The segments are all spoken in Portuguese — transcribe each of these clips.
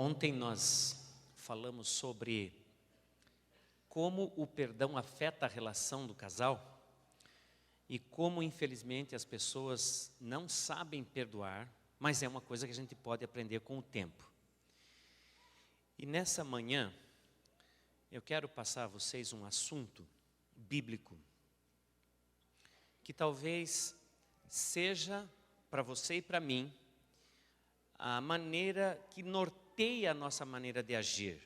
Ontem nós falamos sobre como o perdão afeta a relação do casal e como, infelizmente, as pessoas não sabem perdoar, mas é uma coisa que a gente pode aprender com o tempo. E nessa manhã, eu quero passar a vocês um assunto bíblico que talvez seja para você e para mim a maneira que norteia a nossa maneira de agir.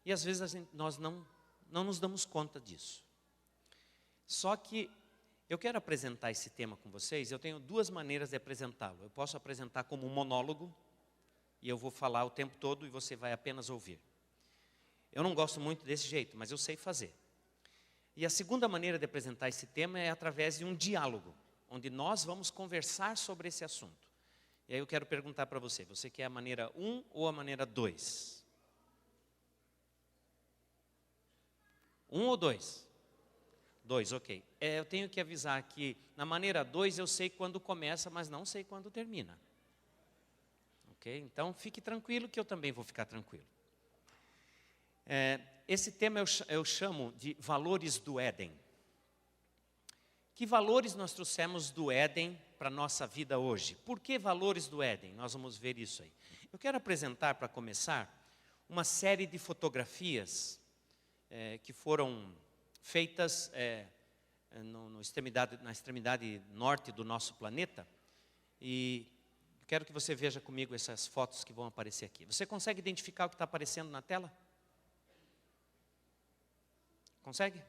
E às vezes nós não nos damos conta disso. Só que eu quero apresentar esse tema com vocês. Eu tenho duas maneiras de apresentá-lo. Eu posso apresentar como um monólogo, e eu vou falar o tempo todo e você vai apenas ouvir. Eu não gosto muito desse jeito, mas eu sei fazer. E a segunda maneira de apresentar esse tema é através de um diálogo, onde nós vamos conversar sobre esse assunto. E aí eu quero perguntar para você, você quer a maneira 1 ou a maneira 2? 1 ou 2? 2, ok. Eu tenho que avisar que na maneira 2 eu sei quando começa, mas não sei quando termina. Ok? Então fique tranquilo que eu também vou ficar tranquilo. Esse tema eu chamo de valores do Éden. Que valores nós trouxemos do Éden para a nossa vida hoje? Por que valores do Éden? Nós vamos ver isso aí. Eu quero apresentar, para começar, uma série de fotografias que foram feitas na extremidade norte do nosso planeta. E quero que você veja comigo essas fotos que vão aparecer aqui. Você consegue identificar o que está aparecendo na tela? Consegue?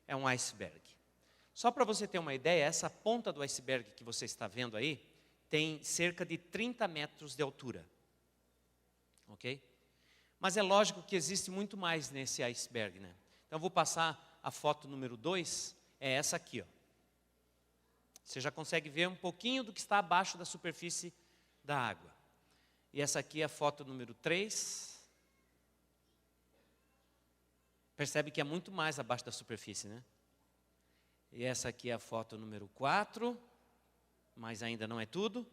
É um iceberg. Só para você ter uma ideia, essa ponta do iceberg que você está vendo aí, tem cerca de 30 metros de altura. Ok? Mas é lógico que existe muito mais nesse iceberg, né? Então eu vou passar a foto número 2, é essa aqui, ó. Você já consegue ver um pouquinho do que está abaixo da superfície da água. E essa aqui é a foto número 3. Percebe que é muito mais abaixo da superfície, né? E essa aqui é a foto número 4, mas ainda não é tudo.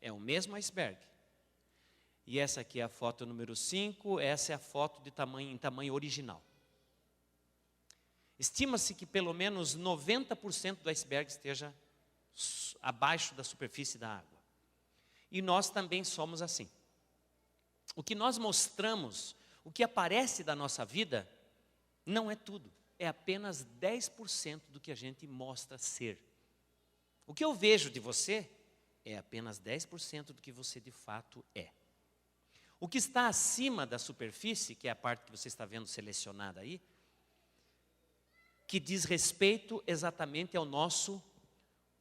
É o mesmo iceberg. E essa aqui é a foto número 5, essa é a foto em tamanho original. Estima-se que pelo menos 90% do iceberg esteja abaixo da superfície da água. E nós também somos assim. O que nós mostramos, o que aparece da nossa vida, não é tudo. É apenas 10% do que a gente mostra ser. O que eu vejo de você é apenas 10% do que você de fato é. O que está acima da superfície, que é a parte que você está vendo selecionada aí, que diz respeito exatamente ao nosso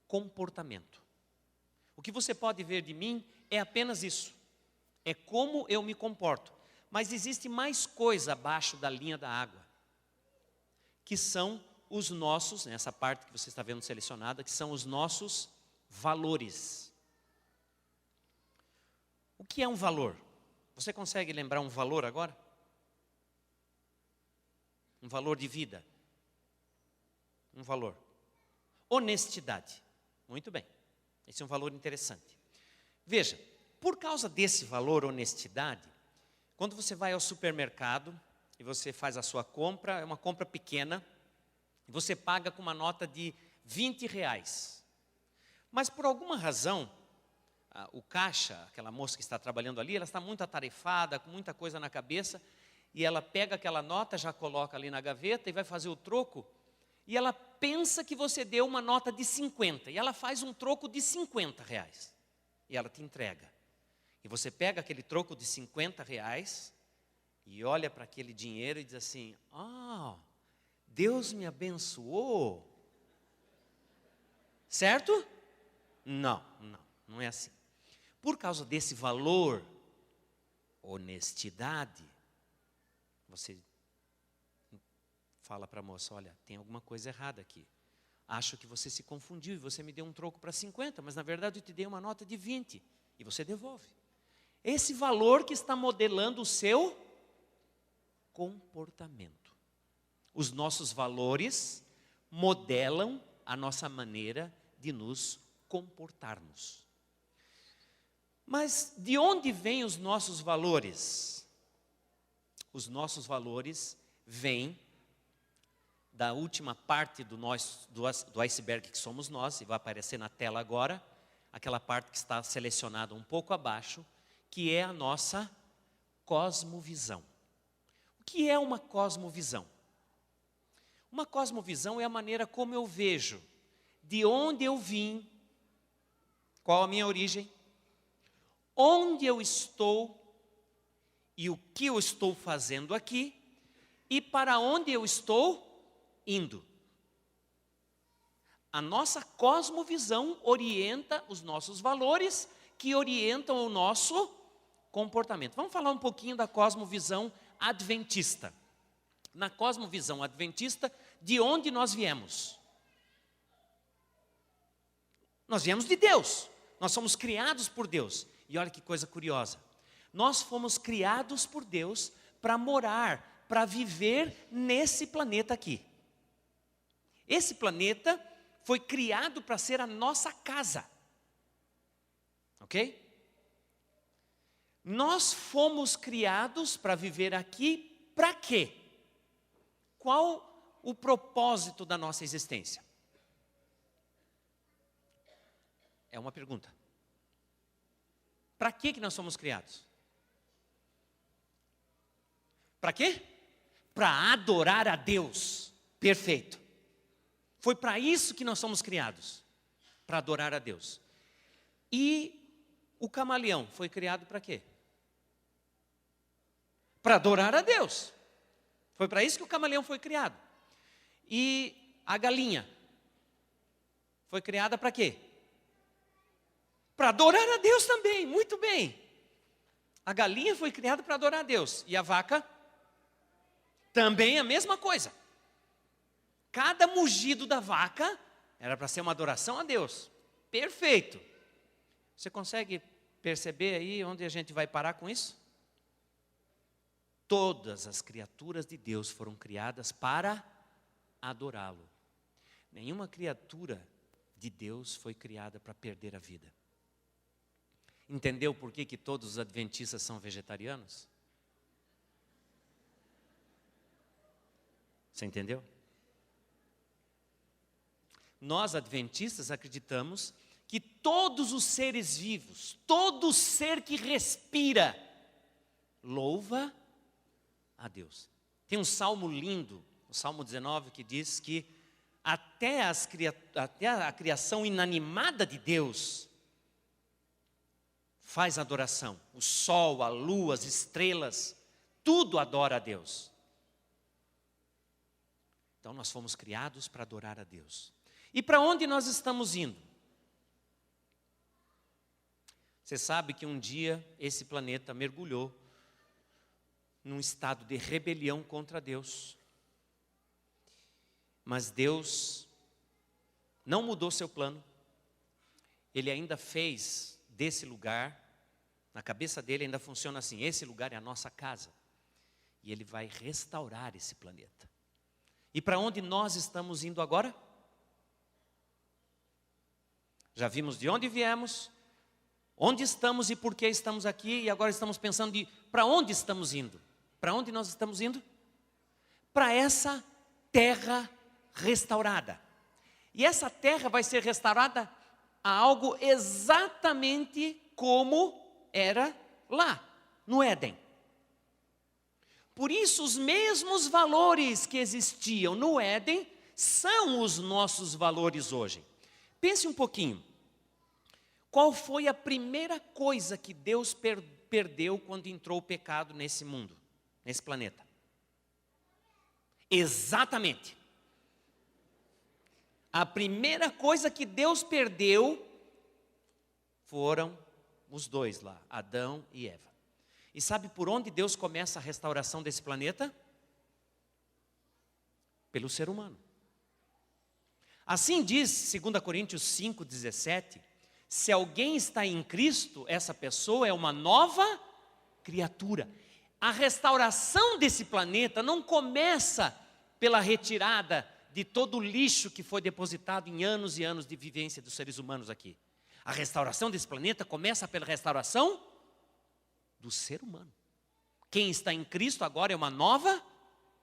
comportamento. O que você pode ver de mim é apenas isso. É como eu me comporto. Mas existe mais coisa abaixo da linha da água, que são os nossos, nessa parte que você está vendo selecionada, que são os nossos valores. O que é um valor? Você consegue lembrar um valor agora? Um valor de vida. Um valor. Honestidade. Muito bem. Esse é um valor interessante. Veja, por causa desse valor honestidade, quando você vai ao supermercado e você faz a sua compra, é uma compra pequena, e você paga com uma nota de R$20. Mas por alguma razão, o caixa, aquela moça que está trabalhando ali, ela está muito atarefada, com muita coisa na cabeça, e ela pega aquela nota, já coloca ali na gaveta e vai fazer o troco, e ela pensa que você deu uma nota de 50, e ela faz um troco de R$50, e ela te entrega. E você pega aquele troco de R$50 e olha para aquele dinheiro e diz assim, Deus me abençoou. Certo? Não é assim. Por causa desse valor, honestidade, você fala para a moça, olha, tem alguma coisa errada aqui. Acho que você se confundiu e você me deu um troco para 50, mas na verdade eu te dei uma nota de 20 e você devolve. Esse valor que está modelando o seu comportamento. Os nossos valores modelam a nossa maneira de nos comportarmos. Mas de onde vêm os nossos valores? Os nossos valores vêm da última parte do iceberg que somos nós, e vai aparecer na tela agora, aquela parte que está selecionada um pouco abaixo, que é a nossa cosmovisão. O que é uma cosmovisão? Uma cosmovisão é a maneira como eu vejo, de onde eu vim, qual a minha origem, onde eu estou e o que eu estou fazendo aqui e para onde eu estou indo. A nossa cosmovisão orienta os nossos valores, que orientam o nosso comportamento. Vamos falar um pouquinho da cosmovisão adventista. Na cosmovisão adventista, de onde nós viemos? Nós viemos de Deus. Nós somos criados por Deus. E olha que coisa curiosa. Nós fomos criados por Deus para morar, para viver nesse planeta aqui. Esse planeta foi criado para ser a nossa casa. Ok? Nós fomos criados para viver aqui para quê? Qual o propósito da nossa existência? É uma pergunta. Para que nós somos criados? Para quê? Para adorar a Deus. Perfeito. Foi para isso que nós somos criados. Para adorar a Deus. E o camaleão foi criado para quê? Para adorar a Deus. Foi para isso que o camaleão foi criado. E a galinha foi criada para quê? Para adorar a Deus também, muito bem. A galinha foi criada para adorar a Deus. E a vaca? Também a mesma coisa. Cada mugido da vaca era para ser uma adoração a Deus. Perfeito. Você consegue perceber aí onde a gente vai parar com isso? Todas as criaturas de Deus foram criadas para adorá-lo. Nenhuma criatura de Deus foi criada para perder a vida. Entendeu por que todos os adventistas são vegetarianos? Você entendeu? Nós adventistas acreditamos que todos os seres vivos, todo ser que respira, louva a Deus. Tem um salmo lindo, o Salmo 19, que diz que até a criação inanimada de Deus faz adoração. O sol, a lua, as estrelas, tudo adora a Deus. Então nós fomos criados para adorar a Deus. E para onde nós estamos indo? Você sabe que um dia esse planeta mergulhou num estado de rebelião contra Deus. Mas Deus não mudou seu plano. Ele ainda fez desse lugar, na cabeça dele ainda funciona assim: esse lugar é a nossa casa. E ele vai restaurar esse planeta. E para onde nós estamos indo agora? Já vimos de onde viemos, onde estamos e por que estamos aqui, e agora estamos pensando de para onde estamos indo. Para onde nós estamos indo? Para essa terra restaurada. E essa terra vai ser restaurada a algo exatamente como era lá, no Éden. Por isso, os mesmos valores que existiam no Éden são os nossos valores hoje. Pense um pouquinho. Qual foi a primeira coisa que Deus perdeu quando entrou o pecado nesse mundo, nesse planeta? Exatamente. A primeira coisa que Deus perdeu foram os dois lá, Adão e Eva. E sabe por onde Deus começa a restauração desse planeta? Pelo ser humano. Assim diz 2 Coríntios 5,17, se alguém está em Cristo, essa pessoa é uma nova criatura. A restauração desse planeta não começa pela retirada de todo o lixo que foi depositado em anos e anos de vivência dos seres humanos aqui. A restauração desse planeta começa pela restauração do ser humano. Quem está em Cristo agora é uma nova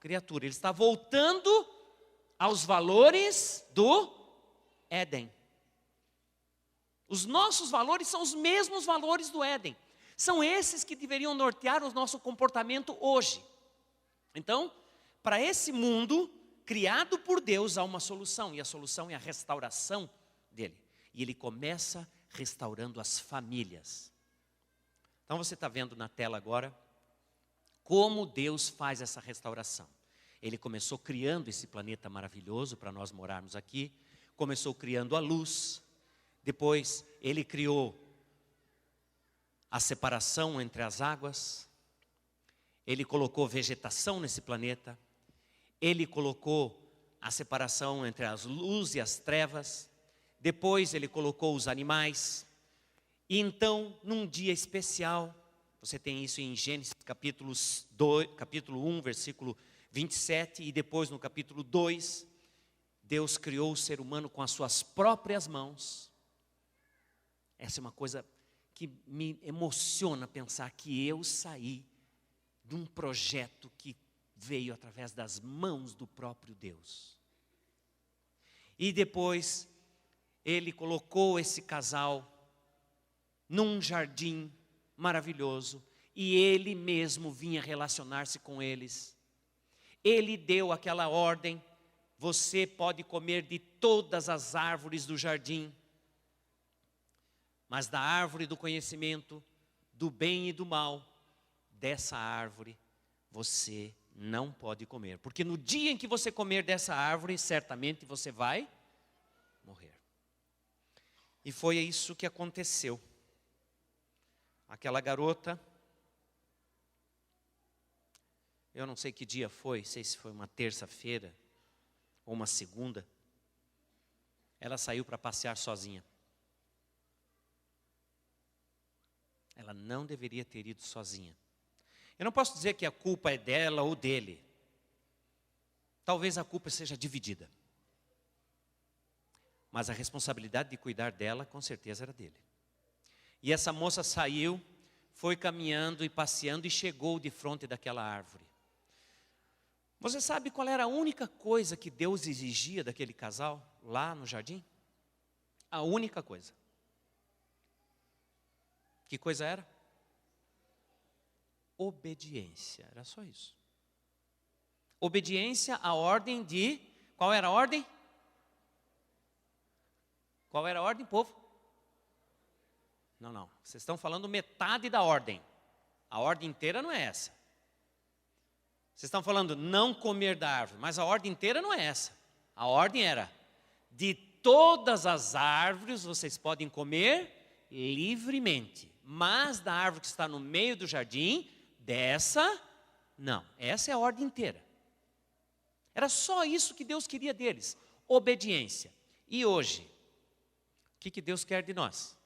criatura. Ele está voltando aos valores do Éden. Os nossos valores são os mesmos valores do Éden. São esses que deveriam nortear o nosso comportamento hoje. Então, para esse mundo criado por Deus, há uma solução. E a solução é a restauração dele. E ele começa restaurando as famílias. Então você está vendo na tela agora como Deus faz essa restauração. Ele começou criando esse planeta maravilhoso para nós morarmos aqui. Começou criando a luz. Depois ele criou a separação entre as águas. Ele colocou vegetação nesse planeta. Ele colocou a separação entre as luzes e as trevas. Depois ele colocou os animais. E então, num dia especial, você tem isso em Gênesis capítulo 1, versículo 27, e depois no capítulo 2, Deus criou o ser humano com as suas próprias mãos. Essa é uma coisa que me emociona pensar que eu saí de um projeto que veio através das mãos do próprio Deus. E depois, ele colocou esse casal num jardim maravilhoso, e ele mesmo vinha relacionar-se com eles. Ele deu aquela ordem: você pode comer de todas as árvores do jardim, mas da árvore do conhecimento, do bem e do mal, dessa árvore você não pode comer, porque no dia em que você comer dessa árvore, certamente você vai morrer. E foi isso que aconteceu. Aquela garota, eu não sei que dia foi, sei se foi uma terça-feira ou uma segunda, ela saiu para passear sozinha. Ela não deveria ter ido sozinha. Eu não posso dizer que a culpa é dela ou dele. Talvez a culpa seja dividida. Mas a responsabilidade de cuidar dela, com certeza, era dele. E essa moça saiu, foi caminhando e passeando e chegou de frente daquela árvore. Você sabe qual era a única coisa que Deus exigia daquele casal lá no jardim? A única coisa. Que coisa era? Obediência, era só isso. Obediência à ordem de... Qual era a ordem? Qual era a ordem, povo? Não, vocês estão falando metade da ordem. A ordem inteira não é essa. Vocês estão falando não comer da árvore, mas a ordem inteira não é essa. A ordem era: de todas as árvores vocês podem comer livremente, mas da árvore que está no meio do jardim, dessa, não. Essa é a ordem inteira. Era só isso que Deus queria deles, obediência. E hoje, o que Deus quer de nós?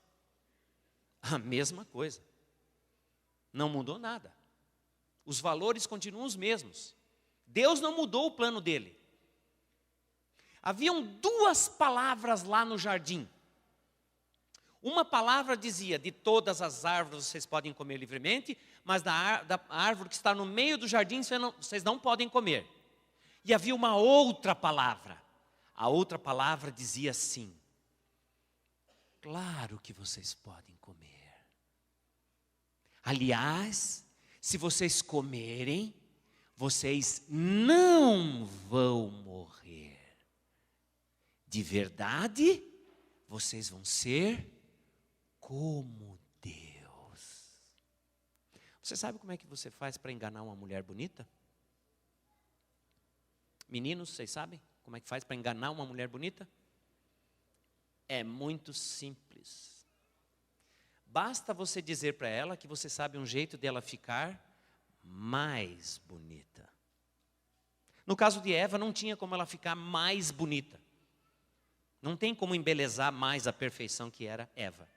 A mesma coisa. Não mudou nada. Os valores continuam os mesmos. Deus não mudou o plano dele. Haviam duas palavras lá no jardim. Uma palavra dizia: de todas as árvores vocês podem comer livremente, mas da árvore que está no meio do jardim vocês não podem comer. E havia uma outra palavra. A outra palavra dizia assim: claro que vocês podem comer. Aliás, se vocês comerem, vocês não vão morrer. De verdade, vocês vão ser como Deus. Você sabe como é que você faz para enganar uma mulher bonita? Meninos, vocês sabem como é que faz para enganar uma mulher bonita? É muito simples. Basta você dizer para ela que você sabe um jeito dela ficar mais bonita. No caso de Eva, não tinha como ela ficar mais bonita. Não tem como embelezar mais a perfeição que era Eva.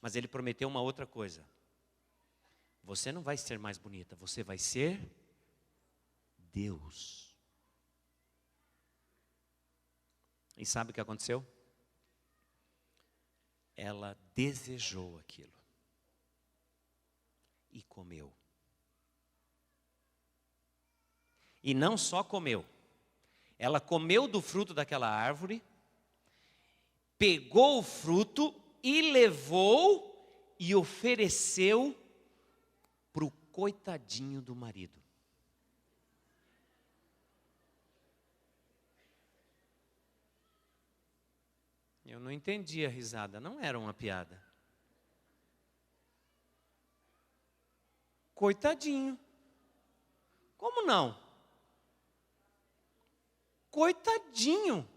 Mas ele prometeu uma outra coisa: você não vai ser mais bonita, você vai ser Deus. E sabe o que aconteceu? ela desejou aquilo e comeu. E não só comeu, ela comeu do fruto daquela árvore, pegou o fruto e levou e ofereceu para o coitadinho do marido. Eu não entendi a risada, não era uma piada. Coitadinho. Como não? Coitadinho.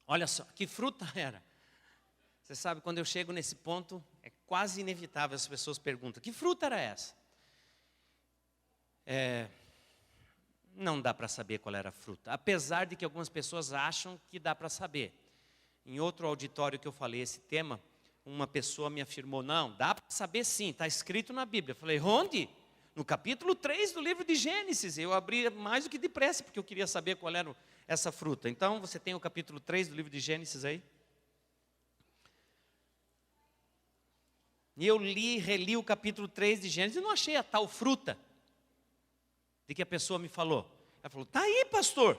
Olha só, que fruta era? Você sabe, quando eu chego nesse ponto, é quase inevitável as pessoas perguntam, que fruta era essa? Não dá para saber qual era a fruta, apesar de que algumas pessoas acham que dá para saber. Em outro auditório que eu falei esse tema, uma pessoa me afirmou, não, dá para saber sim, está escrito na Bíblia. Eu falei, onde? No capítulo 3 do livro de Gênesis. Eu abri mais do que depressa, porque eu queria saber qual era essa fruta. Então, você tem o capítulo 3 do livro de Gênesis aí? E eu reli o capítulo 3 de Gênesis e não achei a tal fruta de que a pessoa me falou. Ela falou, está aí, pastor.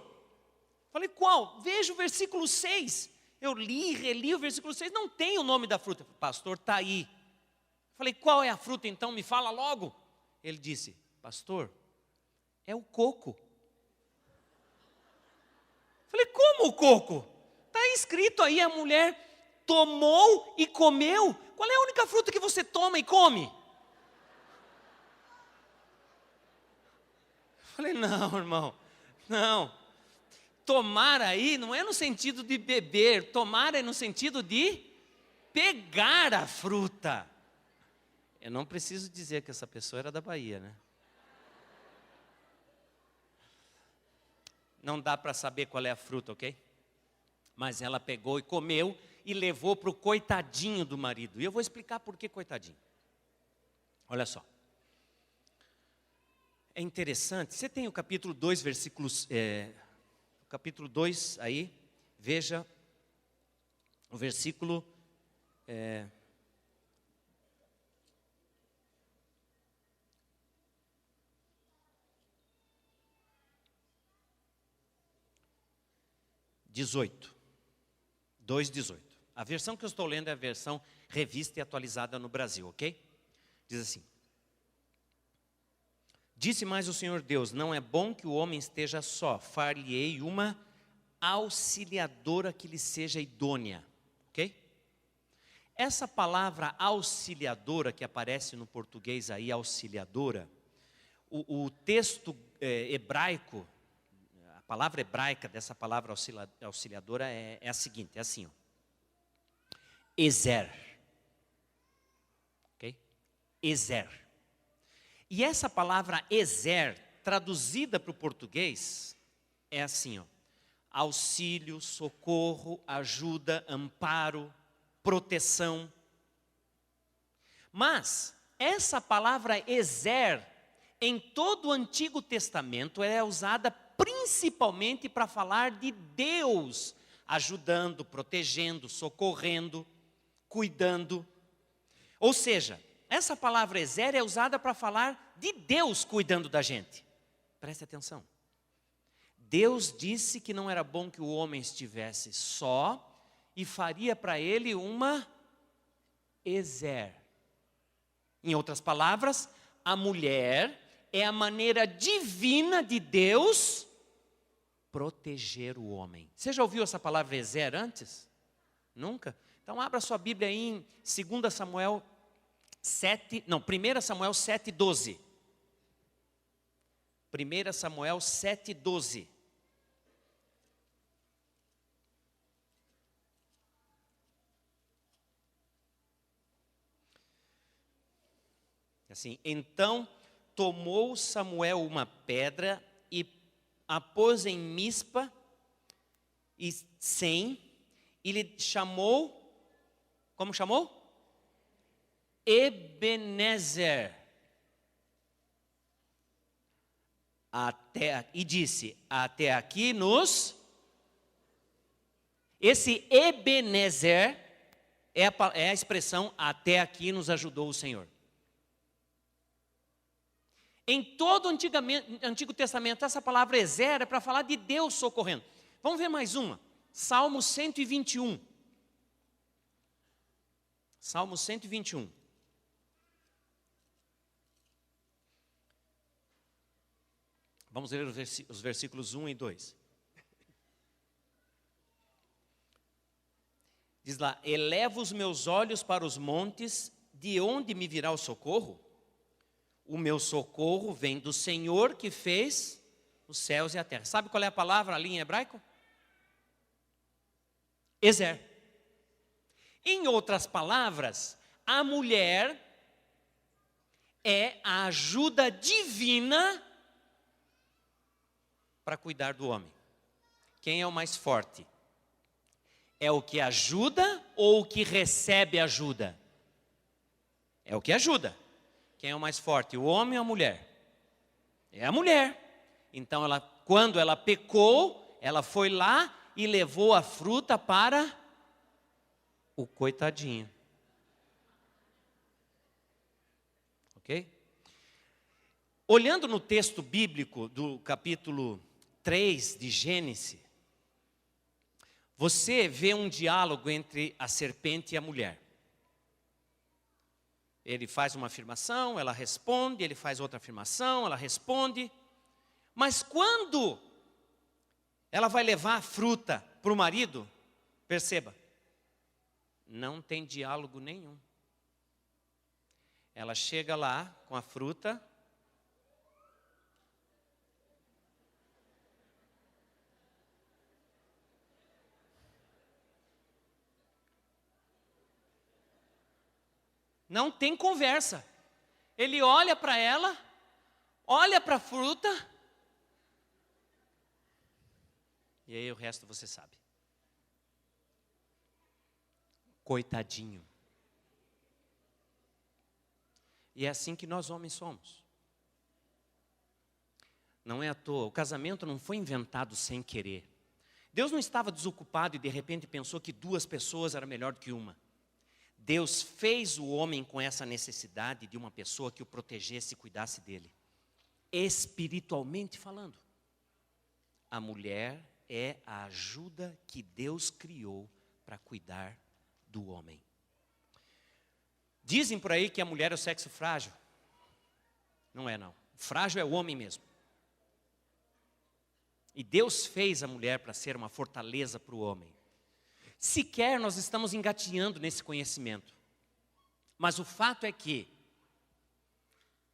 Falei, qual? Veja o versículo 6. Eu li e reli o versículo 6, não tem o nome da fruta. Falei, pastor, está aí. Falei, qual é a fruta então? Me fala logo. Ele disse, pastor, é o coco. Falei, como o coco? Está escrito aí, a mulher tomou e comeu. Qual é a única fruta que você toma e come? Falei, não, irmão, não. Tomar aí não é no sentido de beber, tomar é no sentido de pegar a fruta. Eu não preciso dizer que essa pessoa era da Bahia, né? Não dá para saber qual é a fruta, ok? Mas ela pegou e comeu e levou para o coitadinho do marido. E eu vou explicar por que coitadinho. Olha só. É interessante, você tem o capítulo 2, capítulo 2 aí, veja o versículo 18, 2:18. A versão que eu estou lendo é a versão revista e atualizada no Brasil, ok? Diz assim: disse mais o Senhor Deus, não é bom que o homem esteja só, far-lhe-ei uma auxiliadora que lhe seja idônea, ok? Essa palavra auxiliadora que aparece no português aí, auxiliadora, o texto hebraico, a palavra hebraica dessa palavra auxiliadora é a seguinte, é assim, ó. Ezer, ok? Ezer. E essa palavra ezer, traduzida para o português, é assim, ó, auxílio, socorro, ajuda, amparo, proteção. Mas essa palavra ezer, em todo o Antigo Testamento, é usada principalmente para falar de Deus, ajudando, protegendo, socorrendo, cuidando. Ou seja, essa palavra ezer é usada para falar de Deus cuidando da gente. Preste atenção. Deus disse que não era bom que o homem estivesse só e faria para ele uma ezer. Em outras palavras, a mulher é a maneira divina de Deus proteger o homem. Você já ouviu essa palavra ezer antes? Nunca? Então abra sua Bíblia aí em 1 Samuel 7:12. 1 Samuel 7:12. Assim, então tomou Samuel uma pedra e a pôs em Mispa e Sem, e lhe chamou, como chamou? Ebenezer. E disse, até aqui nos... Esse Ebenezer é a expressão até aqui nos ajudou o Senhor. Em todo o Antigo Testamento, essa palavra Ezer é para falar de Deus socorrendo. Vamos ver mais uma. Salmo 121. Salmo 121. Vamos ler os versículos 1 e 2. Diz lá: eleva os meus olhos para os montes, de onde me virá o socorro? O meu socorro vem do Senhor que fez os céus e a terra. Sabe qual é a palavra ali em hebraico? Ezer. Em outras palavras, a mulher é a ajuda divina para cuidar do homem. Quem é o mais forte? É o que ajuda ou o que recebe ajuda? É o que ajuda. Quem é o mais forte, o homem ou a mulher? É a mulher. Então, quando ela pecou, ela foi lá e levou a fruta para o coitadinho. Ok? Olhando no texto bíblico do capítulo 3 de Gênesis, você vê um diálogo entre a serpente e a mulher. Ele faz uma afirmação, ela responde, ele faz outra afirmação, ela responde. Mas quando ela vai levar a fruta para o marido, perceba, não tem diálogo nenhum. Ela chega lá com a fruta, não tem conversa. Ele olha para ela, olha para a fruta, e aí o resto você sabe. Coitadinho. E é assim que nós homens somos. Não é à toa, o casamento não foi inventado sem querer. Deus não estava desocupado e de repente pensou que duas pessoas era melhor do que uma. Deus fez o homem com essa necessidade de uma pessoa que o protegesse e cuidasse dele. Espiritualmente falando. A mulher é a ajuda que Deus criou para cuidar do homem. Dizem por aí que a mulher é o sexo frágil. Não é não. O frágil é o homem mesmo. E Deus fez a mulher para ser uma fortaleza para o homem. Sequer nós estamos engatinhando nesse conhecimento. Mas o fato é que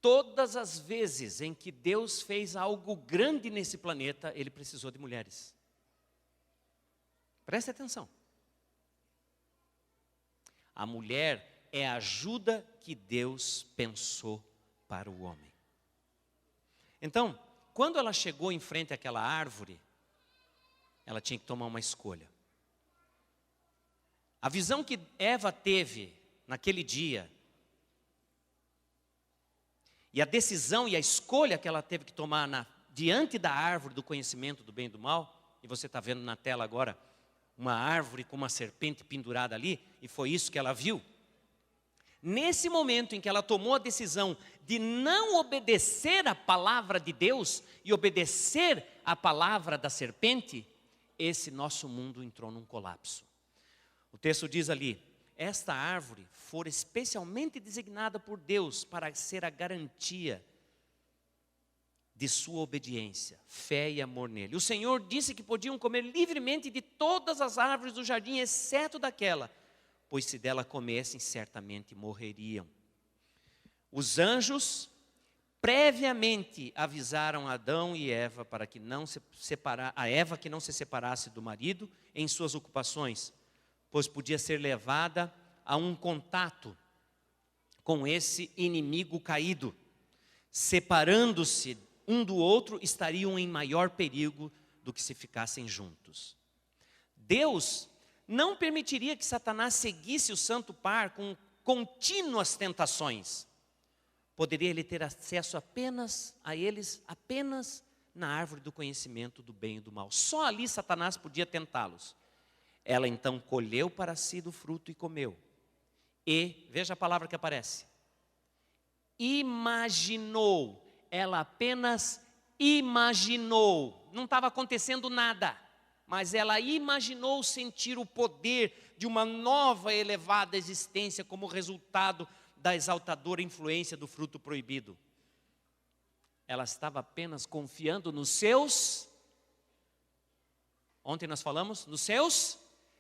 todas as vezes em que Deus fez algo grande nesse planeta, Ele precisou de mulheres. Preste atenção. A mulher é a ajuda que Deus pensou para o homem. Então, quando ela chegou em frente àquela árvore, ela tinha que tomar uma escolha. A visão que Eva teve naquele dia, e a decisão e a escolha que ela teve que tomar diante da árvore do conhecimento do bem e do mal, e você está vendo na tela agora, uma árvore com uma serpente pendurada ali, e foi isso que ela viu. Nesse momento em que ela tomou a decisão de não obedecer a palavra de Deus e obedecer a palavra da serpente, esse nosso mundo entrou num colapso. O texto diz ali, esta árvore for especialmente designada por Deus para ser a garantia de sua obediência, fé e amor nele. O Senhor disse que podiam comer livremente de todas as árvores do jardim, exceto daquela, pois se dela comessem, certamente morreriam. Os anjos previamente avisaram Adão e Eva para que não se separasse do marido em suas ocupações, pois podia ser levada a um contato com esse inimigo caído. Separando-se um do outro, estariam em maior perigo do que se ficassem juntos. Deus não permitiria que Satanás seguisse o santo par com contínuas tentações. Poderia ele ter acesso apenas na árvore do conhecimento do bem e do mal. Só ali Satanás podia tentá-los. Ela então colheu para si do fruto e comeu. E, veja a palavra que aparece. Imaginou. Ela apenas imaginou. Não estava acontecendo nada. Mas ela imaginou sentir o poder de uma nova e elevada existência como resultado da exaltadora influência do fruto proibido. Ela estava apenas confiando nos seus, ontem nós falamos, nos seus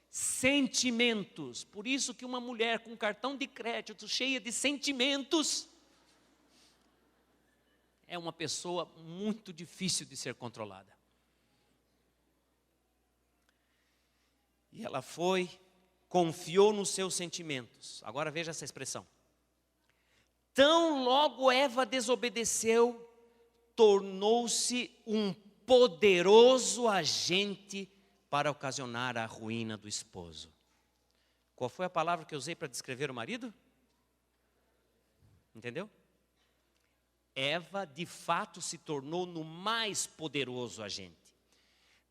sentimentos. Por isso que uma mulher com cartão de crédito cheia de sentimentos é uma pessoa muito difícil de ser controlada. E ela foi, confiou nos seus sentimentos. Agora veja essa expressão. Tão logo Eva desobedeceu, tornou-se um poderoso agente para ocasionar a ruína do esposo. Qual foi a palavra que eu usei para descrever o marido? Entendeu? Eva, de fato, se tornou no mais poderoso agente.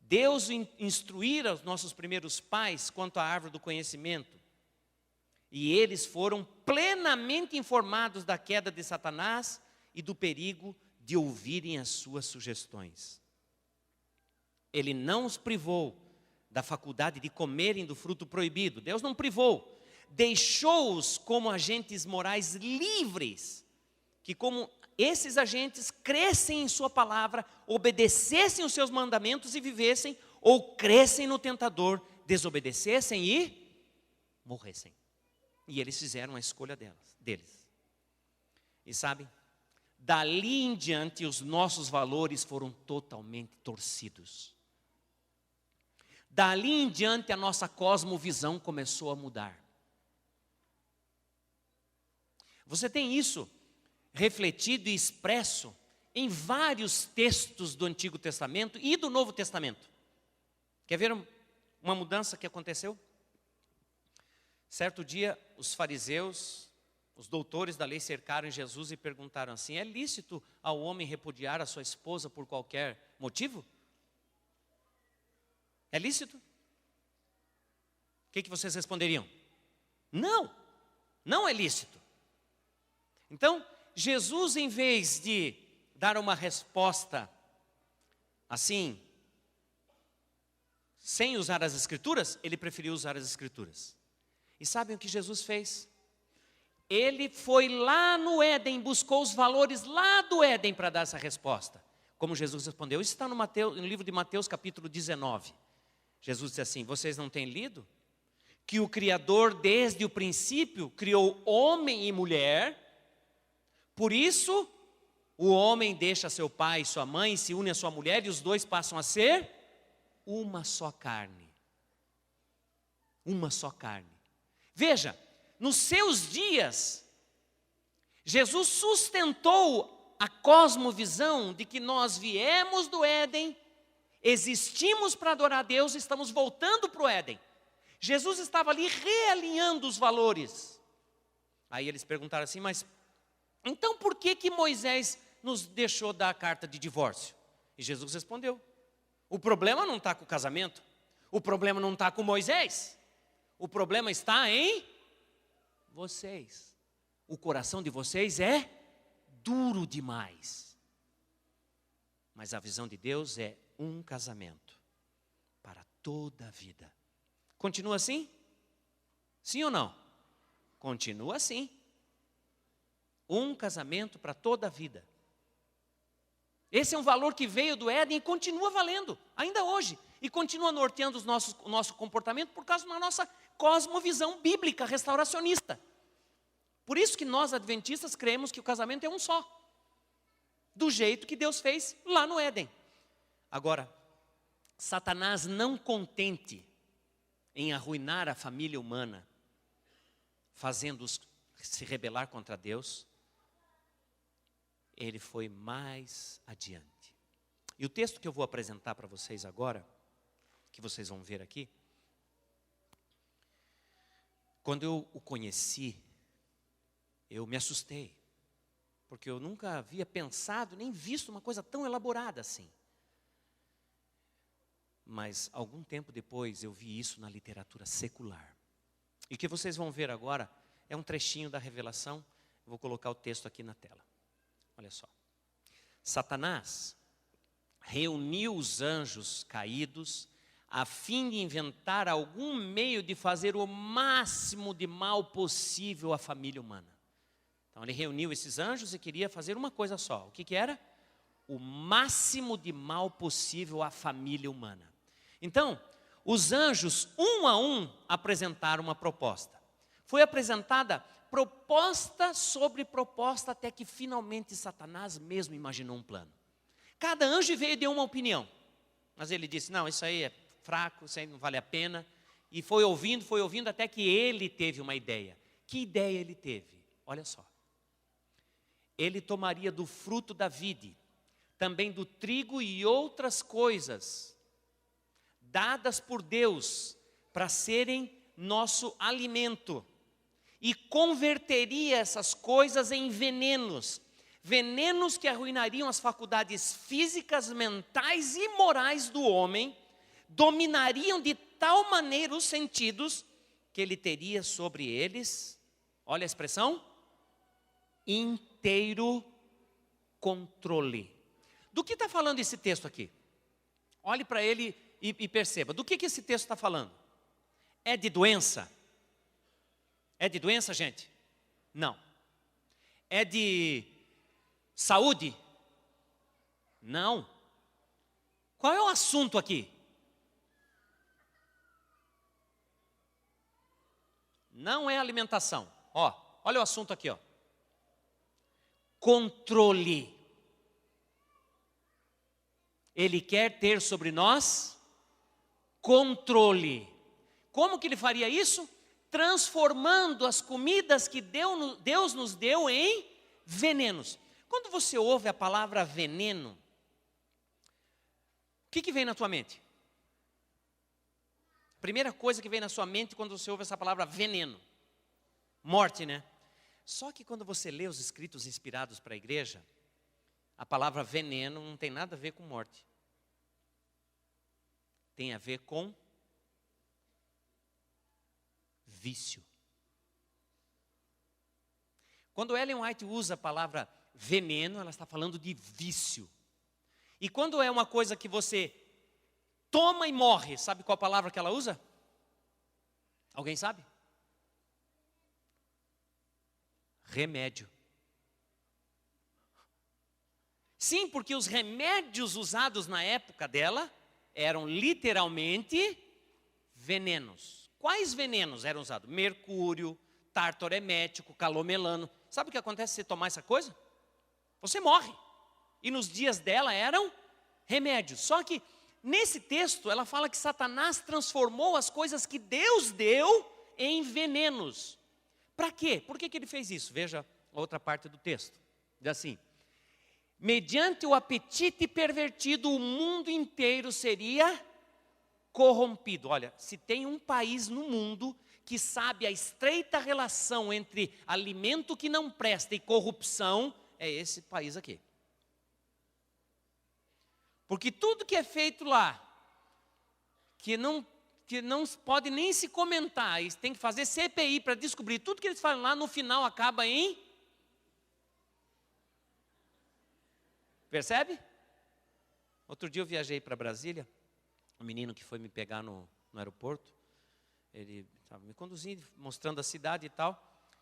Deus instruíra os nossos primeiros pais quanto à árvore do conhecimento. E eles foram plenamente informados da queda de Satanás e do perigo de ouvirem as suas sugestões. Ele não os privou da faculdade de comerem do fruto proibido. Deus não privou. Deixou-os como agentes morais livres, que como esses agentes crescem em sua palavra, obedecessem os seus mandamentos e vivessem, ou crescem no tentador, desobedecessem e morressem. E eles fizeram a escolha deles. E sabe, dali em diante os nossos valores foram totalmente torcidos. Dali em diante a nossa cosmovisão começou a mudar. Você tem isso refletido e expresso em vários textos do Antigo Testamento e do Novo Testamento. Quer ver uma mudança que aconteceu? Certo dia, os fariseus, os doutores da lei cercaram Jesus e perguntaram assim: é lícito ao homem repudiar a sua esposa por qualquer motivo? É lícito? O que vocês responderiam? Não, não é lícito. Então, Jesus, em vez de dar uma resposta assim, sem usar as Escrituras, ele preferiu usar as Escrituras. E sabem o que Jesus fez? Ele foi lá no Éden, buscou os valores lá do Éden para dar essa resposta. Como Jesus respondeu, isso está no livro de Mateus capítulo 19. Jesus disse assim: vocês não têm lido? Que o Criador desde o princípio criou homem e mulher, por isso o homem deixa seu pai e sua mãe, se une à sua mulher e os dois passam a ser uma só carne. Uma só carne. Veja, nos seus dias, Jesus sustentou a cosmovisão de que nós viemos do Éden, existimos para adorar a Deus e estamos voltando para o Éden. Jesus estava ali realinhando os valores. Aí eles perguntaram assim: mas então por que Moisés nos deixou dar a carta de divórcio? E Jesus respondeu: o problema não está com o casamento, o problema não está com Moisés, o problema está em vocês. O coração de vocês é duro demais. Mas a visão de Deus é um casamento para toda a vida. Continua assim? Sim ou não? Continua assim. Um casamento para toda a vida. Esse é um valor que veio do Éden e continua valendo, ainda hoje. E continua norteando o nosso comportamento por causa da nossa cosmovisão bíblica restauracionista. Por isso que nós, adventistas, cremos que o casamento é um só. Do jeito que Deus fez lá no Éden. Agora, Satanás, não contente em arruinar a família humana, fazendo-os se rebelar contra Deus, ele foi mais adiante. E o texto que eu vou apresentar para vocês agora, que vocês vão ver aqui, quando eu o conheci, eu me assustei, porque eu nunca havia pensado, nem visto uma coisa tão elaborada assim. Mas algum tempo depois eu vi isso na literatura secular. E o que vocês vão ver agora é um trechinho da revelação. Eu vou colocar o texto aqui na tela. Olha só. Satanás reuniu os anjos caídos a fim de inventar algum meio de fazer o máximo de mal possível à família humana. Então ele reuniu esses anjos e queria fazer uma coisa só. O que era? O máximo de mal possível à família humana. Então, os anjos, um a um, apresentaram uma proposta. Foi apresentada proposta sobre proposta, até que finalmente Satanás mesmo imaginou um plano. Cada anjo veio e deu uma opinião. Mas ele disse, não, isso aí é fraco, isso aí não vale a pena. E foi ouvindo, até que ele teve uma ideia. Que ideia ele teve? Olha só. Ele tomaria do fruto da vide, também do trigo e outras coisas dadas por Deus para serem nosso alimento, e converteria essas coisas em venenos, venenos que arruinariam as faculdades físicas, mentais e morais do homem, dominariam de tal maneira os sentidos, que ele teria sobre eles, olha a expressão, inteiro controle. Do que está falando esse texto aqui? Olhe para ele e perceba, do que esse texto está falando? É de doença? É de doença, gente? Não. É de saúde? Não. Qual é o assunto aqui? Não é alimentação. Ó, olha o assunto aqui, ó. Controle. Ele quer ter sobre nós controle. Como que ele faria isso? Transformando as comidas que Deus nos deu em venenos. Quando você ouve a palavra veneno, o que vem na tua mente? Primeira coisa que vem na sua mente quando você ouve essa palavra veneno. Morte, né? Só que quando você lê os escritos inspirados para a igreja, a palavra veneno não tem nada a ver com morte. Tem a ver com vício. Quando Ellen White usa a palavra veneno, ela está falando de vício. E quando é uma coisa que você toma e morre, sabe qual a palavra que ela usa? Alguém sabe? Remédio. Sim, porque os remédios usados na época dela eram literalmente venenos. Quais venenos eram usados? Mercúrio, tártaro emético, calomelano. Sabe o que acontece se você tomar essa coisa? Você morre. E nos dias dela eram remédios. Só que nesse texto ela fala que Satanás transformou as coisas que Deus deu em venenos. Para quê? Por que ele fez isso? Veja a outra parte do texto. Diz assim: mediante o apetite pervertido, o mundo inteiro seria corrompido. Olha, se tem um país no mundo que sabe a estreita relação entre alimento que não presta e corrupção, é esse país aqui. Porque tudo que é feito lá, que não pode nem se comentar, eles têm que fazer CPI para descobrir, tudo que eles falam lá, no final acaba em... Percebe? Outro dia eu viajei para Brasília, um menino que foi me pegar no aeroporto, ele estava me conduzindo, mostrando a cidade e tal,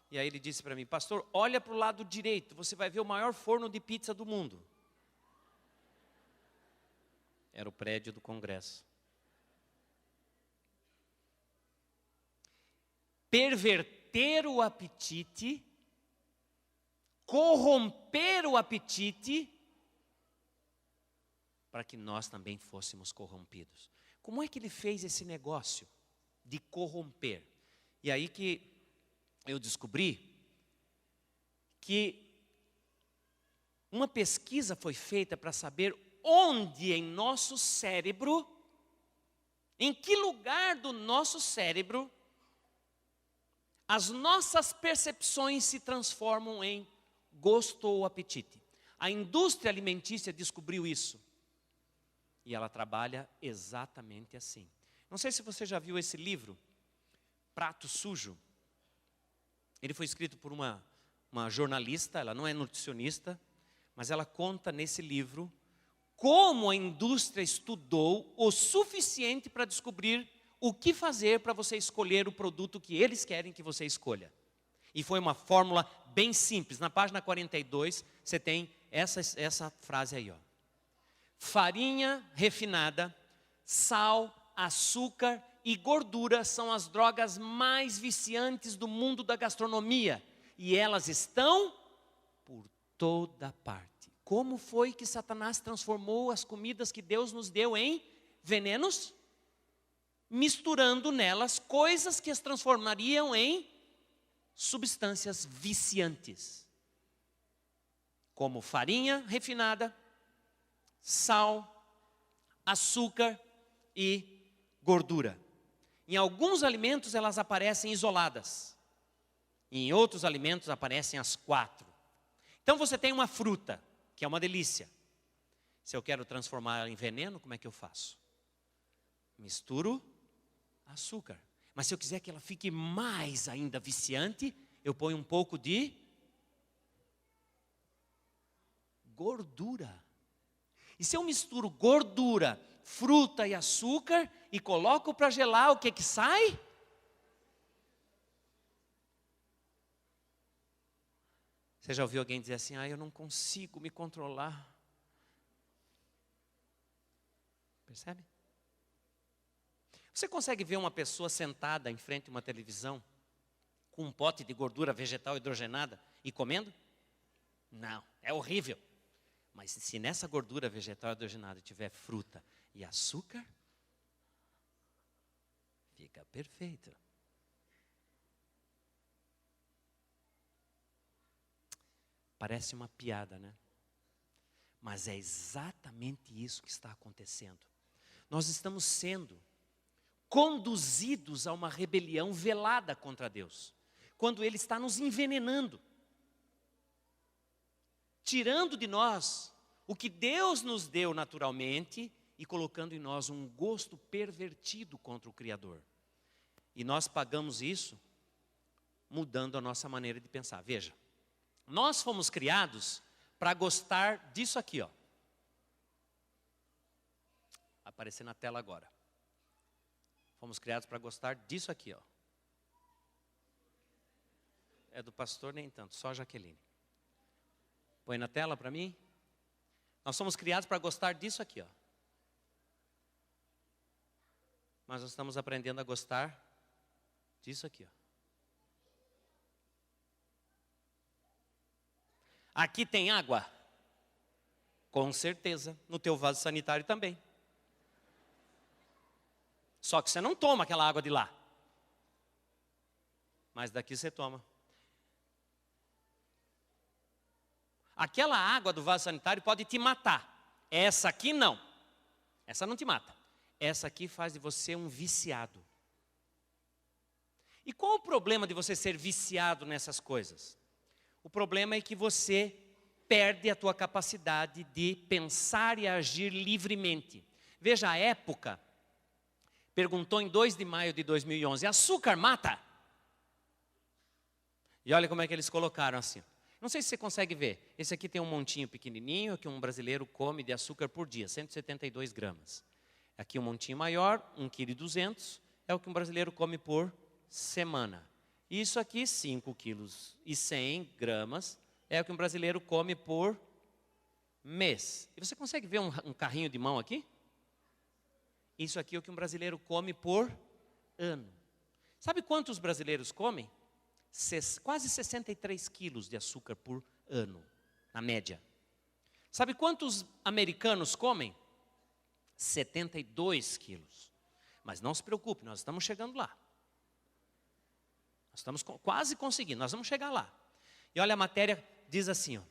e aí ele disse para mim: pastor, olha para o lado direito, você vai ver o maior forno de pizza do mundo. Era o prédio do Congresso. Perverter o apetite, corromper o apetite, para que nós também fôssemos corrompidos. Como é que ele fez esse negócio de corromper? E aí que eu descobri que uma pesquisa foi feita para saber onde em nosso cérebro, em que lugar do nosso cérebro, as nossas percepções se transformam em gosto ou apetite. A indústria alimentícia descobriu isso. E ela trabalha exatamente assim. Não sei se você já viu esse livro, Prato Sujo. Ele foi escrito por uma jornalista, ela não é nutricionista, mas ela conta nesse livro como a indústria estudou o suficiente para descobrir o que fazer para você escolher o produto que eles querem que você escolha. E foi uma fórmula bem simples. Na página 42, você tem essa frase aí, ó. Farinha refinada, sal, açúcar e gordura são as drogas mais viciantes do mundo da gastronomia. E elas estão por toda parte. Como foi que Satanás transformou as comidas que Deus nos deu em venenos? Misturando nelas coisas que as transformariam em substâncias viciantes. Como farinha refinada, sal, açúcar e gordura. Em alguns alimentos elas aparecem isoladas. Em outros alimentos aparecem as 4. Então você tem uma fruta, que é uma delícia. Se eu quero transformar ela em veneno, como é que eu faço? Misturo açúcar. Mas se eu quiser que ela fique mais ainda viciante, eu ponho um pouco de gordura. E se eu misturo gordura, fruta e açúcar e coloco para gelar, o que que sai? Você já ouviu alguém dizer assim, eu não consigo me controlar? Percebe? Você consegue ver uma pessoa sentada em frente a uma televisão com um pote de gordura vegetal hidrogenada e comendo? Não, é horrível. Mas se nessa gordura vegetal hidrogenada tiver fruta e açúcar, fica perfeito. Parece uma piada, né? Mas é exatamente isso que está acontecendo. Nós estamos sendo conduzidos a uma rebelião velada contra Deus, quando Ele está nos envenenando, tirando de nós o que Deus nos deu naturalmente e colocando em nós um gosto pervertido contra o Criador. E nós pagamos isso mudando a nossa maneira de pensar. Veja, nós fomos criados para gostar disso aqui, ó. Vai aparecer na tela agora. Fomos criados para gostar disso aqui, ó. É do pastor nem tanto, só a Jaqueline. Põe na tela para mim. Nós somos criados para gostar disso aqui, ó. Mas nós estamos aprendendo a gostar disso aqui, ó. Aqui tem água? Com certeza. No teu vaso sanitário também. Só que você não toma aquela água de lá. Mas daqui você toma. Aquela água do vaso sanitário pode te matar. Essa aqui não. Essa não te mata. Essa aqui faz de você um viciado. E qual o problema de você ser viciado nessas coisas? O problema é que você perde a tua capacidade de pensar e agir livremente. Veja, a Época perguntou em 2 de maio de 2011, açúcar mata? E olha como é que eles colocaram assim. Não sei se você consegue ver. Esse aqui tem um montinho pequenininho que um brasileiro come de açúcar por dia, 172 gramas. Aqui um montinho maior, 1,2 kg, é o que um brasileiro come por semana. Isso aqui, 5,1 kg, é o que um brasileiro come por mês. E você consegue ver um carrinho de mão aqui? Isso aqui é o que um brasileiro come por ano. Sabe quantos brasileiros comem? Quase 63 quilos de açúcar por ano, na média. Sabe quantos americanos comem? 72 quilos. Mas não se preocupe, nós estamos chegando lá. Nós estamos quase conseguindo, nós vamos chegar lá. E olha, a matéria diz assim, ó.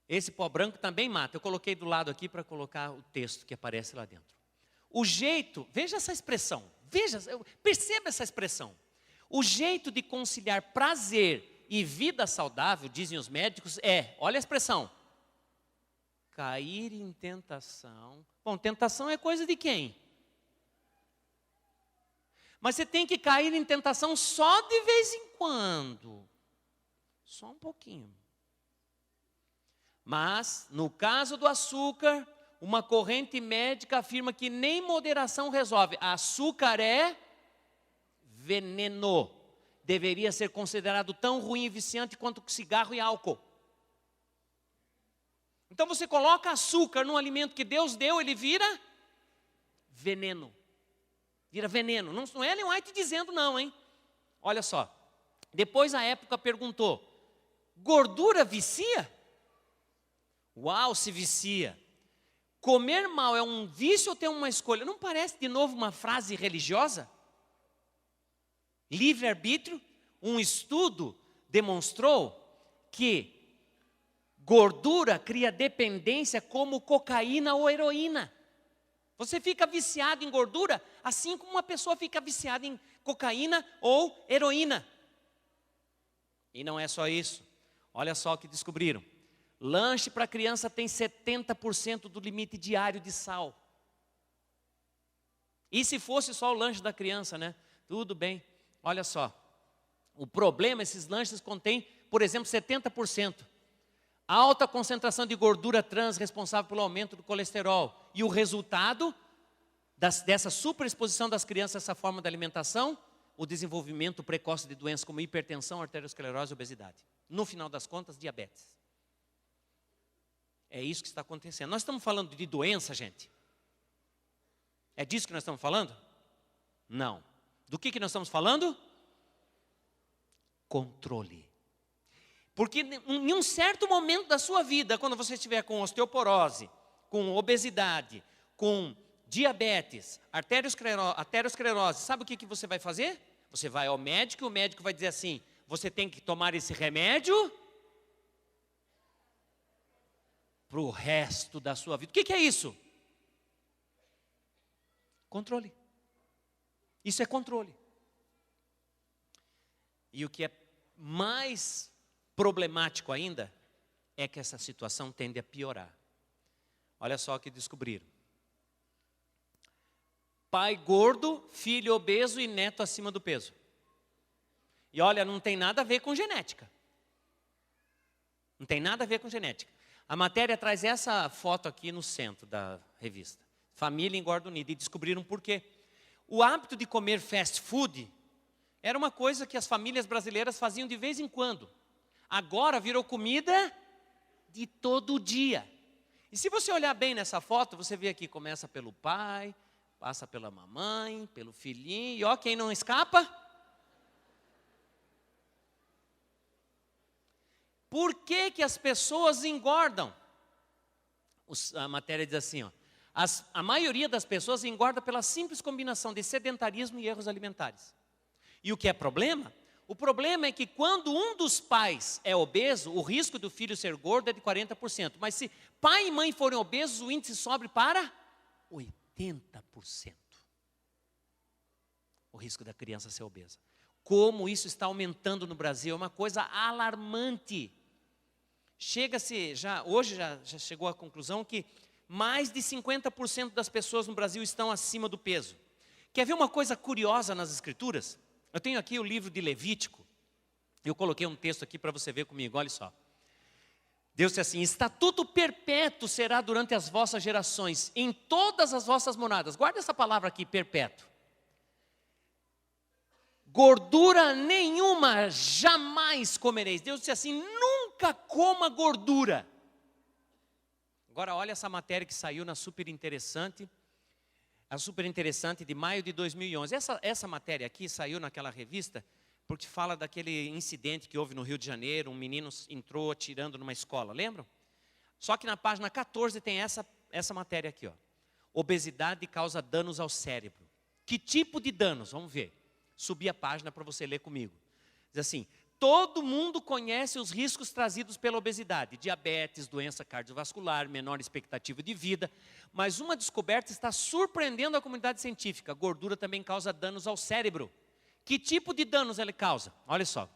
Esse pó branco também mata. Eu coloquei do lado aqui para colocar o texto que aparece lá dentro. O jeito, veja essa expressão, perceba essa expressão. O jeito de conciliar prazer e vida saudável, dizem os médicos, olha a expressão, cair em tentação. Bom, tentação é coisa de quem? Mas você tem que cair em tentação só de vez em quando. Só um pouquinho. Mas, no caso do açúcar, uma corrente médica afirma que nem moderação resolve. Açúcar é veneno. Deveria ser considerado tão ruim e viciante quanto cigarro e álcool. Então você coloca açúcar num alimento que Deus deu, ele vira veneno. Vira veneno. Não é Ellen White dizendo não, hein? Olha só. Depois a época perguntou, gordura vicia? Uau, se vicia. Comer mal é um vício ou tem uma escolha? Não parece de novo uma frase religiosa? Livre-arbítrio. Um estudo demonstrou que gordura cria dependência como cocaína ou heroína. Você fica viciado em gordura, assim como uma pessoa fica viciada em cocaína ou heroína. E não é só isso. Olha só o que descobriram. Lanche para criança tem 70% do limite diário de sal. E se fosse só o lanche da criança, né? Tudo bem. Olha só. O problema, esses lanches contêm, por exemplo, 70%. Alta concentração de gordura trans responsável pelo aumento do colesterol. E o resultado dessa superexposição das crianças a essa forma de alimentação, o desenvolvimento precoce de doenças como hipertensão, arteriosclerose e obesidade. No final das contas, diabetes. É isso que está acontecendo. Nós estamos falando de doença, gente? É disso que nós estamos falando? Não. Do que nós estamos falando? Controle. Porque em um certo momento da sua vida, quando você estiver com osteoporose, com obesidade, com diabetes, arteriosclerose, sabe o que você vai fazer? Você vai ao médico e o médico vai dizer assim, você tem que tomar esse remédio para o resto da sua vida. O que é isso? Controle. Isso é controle. E o que é mais problemático ainda é que essa situação tende a piorar. Olha só o que descobriram. Pai gordo, filho obeso e neto acima do peso. E olha, não tem nada a ver com genética. Não tem nada a ver com genética. A matéria traz essa foto aqui no centro da revista. Família engorda unida. E descobriram por quê. O hábito de comer fast food era uma coisa que as famílias brasileiras faziam de vez em quando. Agora virou comida de todo dia. E se você olhar bem nessa foto, você vê aqui, começa pelo pai, passa pela mamãe, pelo filhinho, e ó, quem não escapa? Por que as pessoas engordam? A matéria diz assim, ó, a maioria das pessoas engorda pela simples combinação de sedentarismo e erros alimentares. E o que é problema? O problema é que quando um dos pais é obeso, o risco do filho ser gordo é de 40%. Mas se pai e mãe forem obesos, o índice sobe para 80%. O risco da criança ser obesa. Como isso está aumentando no Brasil, é uma coisa alarmante. Hoje já chegou à conclusão que mais de 50% das pessoas no Brasil estão acima do peso. Quer ver uma coisa curiosa nas Escrituras? Eu tenho aqui o livro de Levítico. Eu coloquei um texto aqui para você ver comigo, olha só. Deus disse assim, estatuto perpétuo será durante as vossas gerações, em todas as vossas moradas. Guarda essa palavra aqui, perpétuo. Gordura nenhuma jamais comereis. Deus disse assim, nunca coma gordura. Agora olha essa matéria que saiu na Super Interessante. A Super Interessante de maio de 2011. Essa matéria aqui saiu naquela revista porque fala daquele incidente que houve no Rio de Janeiro. Um menino entrou atirando numa escola, lembram? Só que na página 14 tem essa matéria aqui, ó. Obesidade causa danos ao cérebro. Que tipo de danos? Vamos ver. Subi a página para você ler comigo. Diz assim, todo mundo conhece os riscos trazidos pela obesidade. Diabetes, doença cardiovascular, menor expectativa de vida. Mas uma descoberta está surpreendendo a comunidade científica. Gordura também causa danos ao cérebro. Que tipo de danos ele causa? Olha só.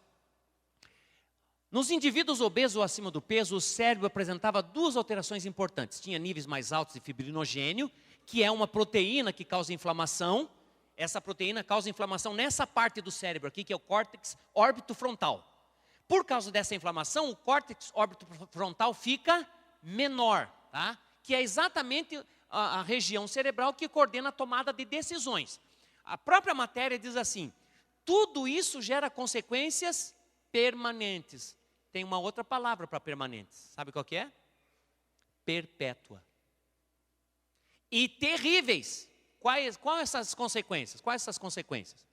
Nos indivíduos obesos ou acima do peso, o cérebro apresentava duas alterações importantes. Tinha níveis mais altos de fibrinogênio, que é uma proteína que causa inflamação. Essa proteína causa inflamação nessa parte do cérebro aqui, que é o córtex órbito-frontal. Por causa dessa inflamação, o córtex órbito-frontal fica menor, tá? Que é exatamente a região cerebral que coordena a tomada de decisões. A própria matéria diz assim: tudo isso gera consequências permanentes. Tem uma outra palavra para permanentes. Sabe qual que é? Perpétua. E terríveis. Quais essas consequências? Quais essas consequências?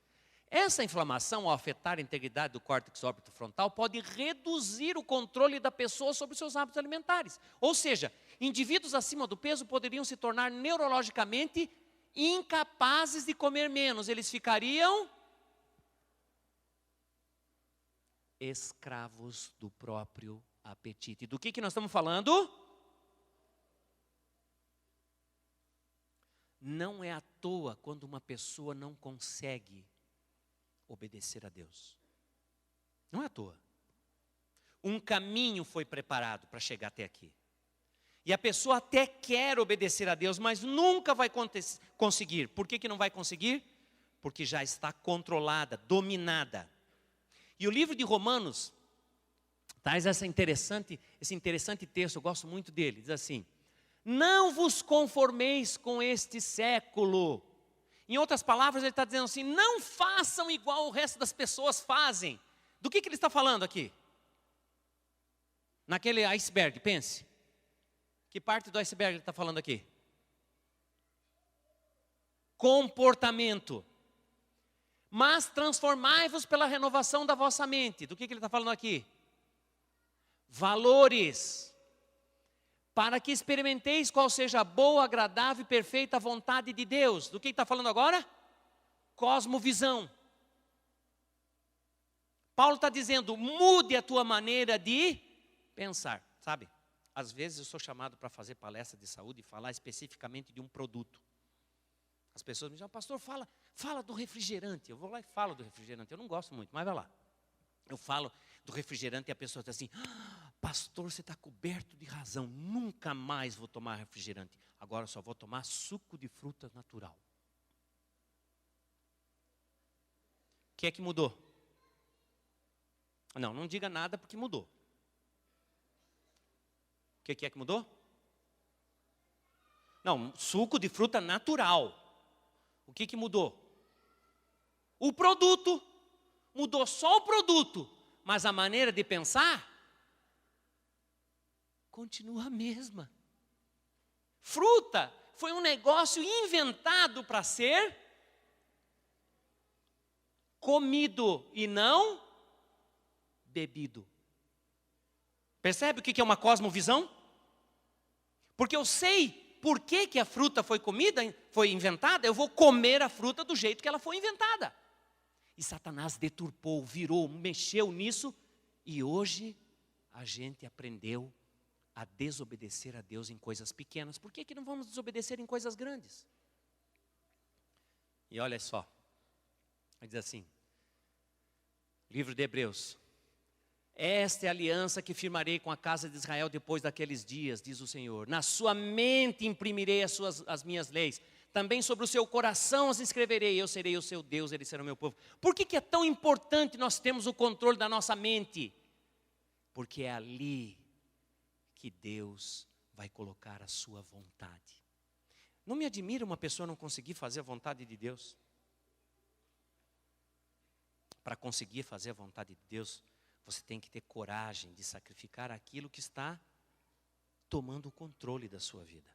Essa inflamação, ao afetar a integridade do córtex órbito-frontal, pode reduzir o controle da pessoa sobre seus hábitos alimentares. Ou seja, indivíduos acima do peso poderiam se tornar neurologicamente incapazes de comer menos. Eles ficariam escravos do próprio apetite. Do que nós estamos falando? Não é à toa quando uma pessoa não consegue obedecer a Deus. Não é à toa. Um caminho foi preparado para chegar até aqui. E a pessoa até quer obedecer a Deus, mas nunca vai conseguir. Por que não vai conseguir? Porque já está controlada, dominada. E o livro de Romanos traz esse interessante texto, eu gosto muito dele, diz assim: não vos conformeis com este século. Em outras palavras, ele está dizendo assim: não façam igual o resto das pessoas fazem. Do que ele está falando aqui? Naquele iceberg, pense. Que parte do iceberg ele está falando aqui? Comportamento. Mas transformai-vos pela renovação da vossa mente. Do que ele está falando aqui? Valores. Para que experimenteis qual seja a boa, agradável e perfeita vontade de Deus. Do que está falando agora? Cosmovisão. Paulo está dizendo: mude a tua maneira de pensar. Sabe, às vezes eu sou chamado para fazer palestra de saúde e falar especificamente de um produto. As pessoas me dizem: pastor, fala do refrigerante. Eu vou lá e falo do refrigerante. Eu não gosto muito, mas vai lá. Eu falo do refrigerante e a pessoa diz assim: pastor, você está coberto de razão. Nunca mais vou tomar refrigerante. Agora só vou tomar suco de fruta natural. O que é que mudou? Não diga nada porque mudou. O que é que mudou? Não, suco de fruta natural. O que mudou? O produto. Mudou só o produto, mas a maneira de pensar continua a mesma. Fruta foi um negócio inventado para ser comido e não bebido. Percebe o que é uma cosmovisão? Porque eu sei por que a fruta foi comida, foi inventada, eu vou comer a fruta do jeito que ela foi inventada. E Satanás deturpou, virou, mexeu nisso, e hoje a gente aprendeu a desobedecer a Deus em coisas pequenas. Por que não vamos desobedecer em coisas grandes? E olha só, vai dizer assim, livro de Hebreus: esta é a aliança que firmarei com a casa de Israel depois daqueles dias, diz o Senhor. Na sua mente imprimirei as minhas leis. Também sobre o seu coração as escreverei. Eu serei o seu Deus, ele será o meu povo. Por que é tão importante nós termos o controle da nossa mente? Porque é ali que Deus vai colocar a sua vontade. Não me admira uma pessoa não conseguir fazer a vontade de Deus. Para conseguir fazer a vontade de Deus, você tem que ter coragem de sacrificar aquilo que está tomando o controle da sua vida.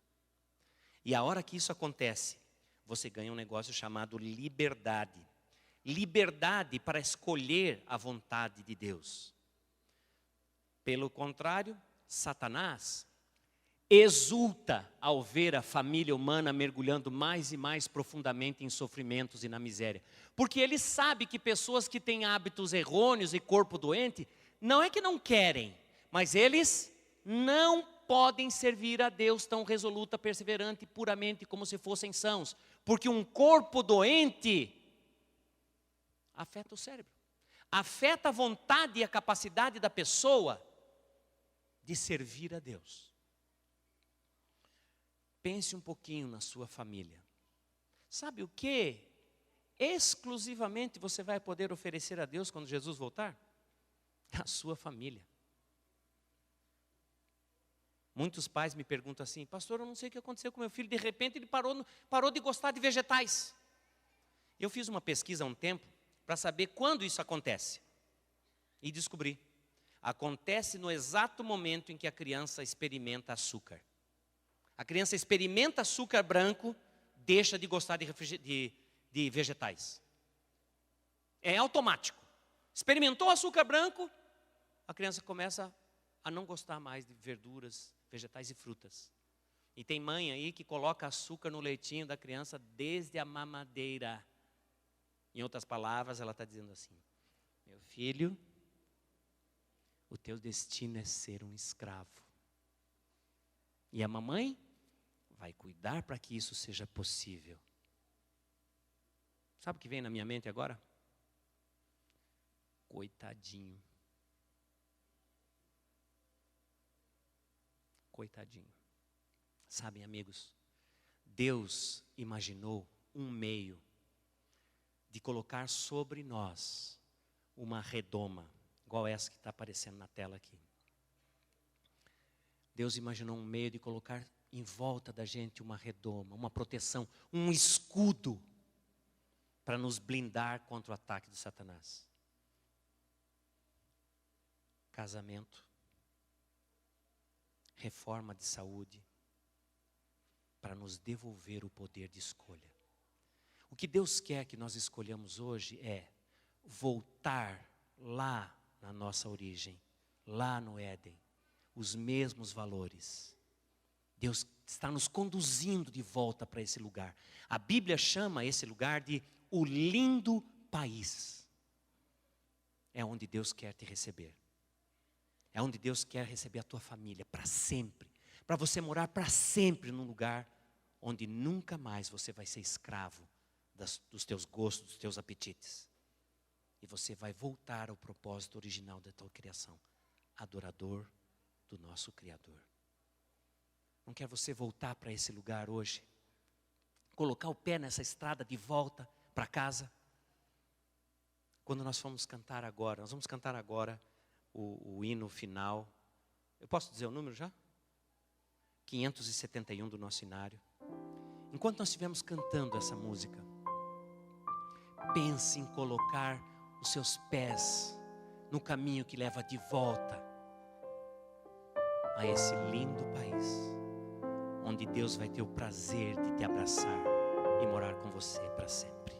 E a hora que isso acontece, você ganha um negócio chamado liberdade. Liberdade para escolher a vontade de Deus. Pelo contrário, Satanás exulta ao ver a família humana mergulhando mais e mais profundamente em sofrimentos e na miséria. Porque ele sabe que pessoas que têm hábitos errôneos e corpo doente, não é que não querem, mas eles não podem servir a Deus tão resoluta, perseverante e puramente como se fossem sãos. Porque um corpo doente afeta o cérebro. afeta a vontade e a capacidade da pessoa de servir a Deus. Pense um pouquinho na sua família. Sabe o que exclusivamente você vai poder oferecer a Deus quando Jesus voltar? A sua família. Muitos pais me perguntam assim: pastor, eu não sei o que aconteceu com meu filho, de repente ele parou de gostar de vegetais. Eu fiz uma pesquisa há um tempo para saber quando isso acontece. E descobri. Acontece no exato momento em que a criança experimenta açúcar. A criança experimenta açúcar branco, deixa de gostar de vegetais. É automático. Experimentou açúcar branco, a criança começa a não gostar mais de verduras, vegetais e frutas. E tem mãe aí que coloca açúcar no leitinho da criança desde a mamadeira. Em outras palavras, ela está dizendo assim: meu filho, o teu destino é ser um escravo. E a mamãe vai cuidar para que isso seja possível. Sabe o que vem na minha mente agora? Coitadinho. Coitadinho. Sabem, amigos, Deus imaginou um meio de colocar sobre nós uma redoma, igual essa que está aparecendo na tela aqui. Deus imaginou um meio de colocar em volta da gente uma redoma, uma proteção, um escudo, para nos blindar contra o ataque de Satanás. Casamento, reforma de saúde, para nos devolver o poder de escolha. O que Deus quer que nós escolhamos hoje é voltar lá na nossa origem, lá no Éden, os mesmos valores. Deus está nos conduzindo de volta para esse lugar. A Bíblia chama esse lugar de o lindo país. É onde Deus quer te receber. É onde Deus quer receber a tua família para sempre. Para você morar para sempre num lugar onde nunca mais você vai ser escravo dos teus gostos, dos teus apetites. E você vai voltar ao propósito original da tua criação. Adorador do nosso Criador. Não quer você voltar para esse lugar hoje? Colocar o pé nessa estrada de volta para casa? Quando nós vamos cantar agora, nós vamos cantar agora o hino final. Eu posso dizer o número já? 571 do nosso inário. Enquanto nós estivermos cantando essa música, pense em colocar os seus pés no caminho que leva de volta a esse lindo país, onde Deus vai ter o prazer de te abraçar e morar com você para sempre.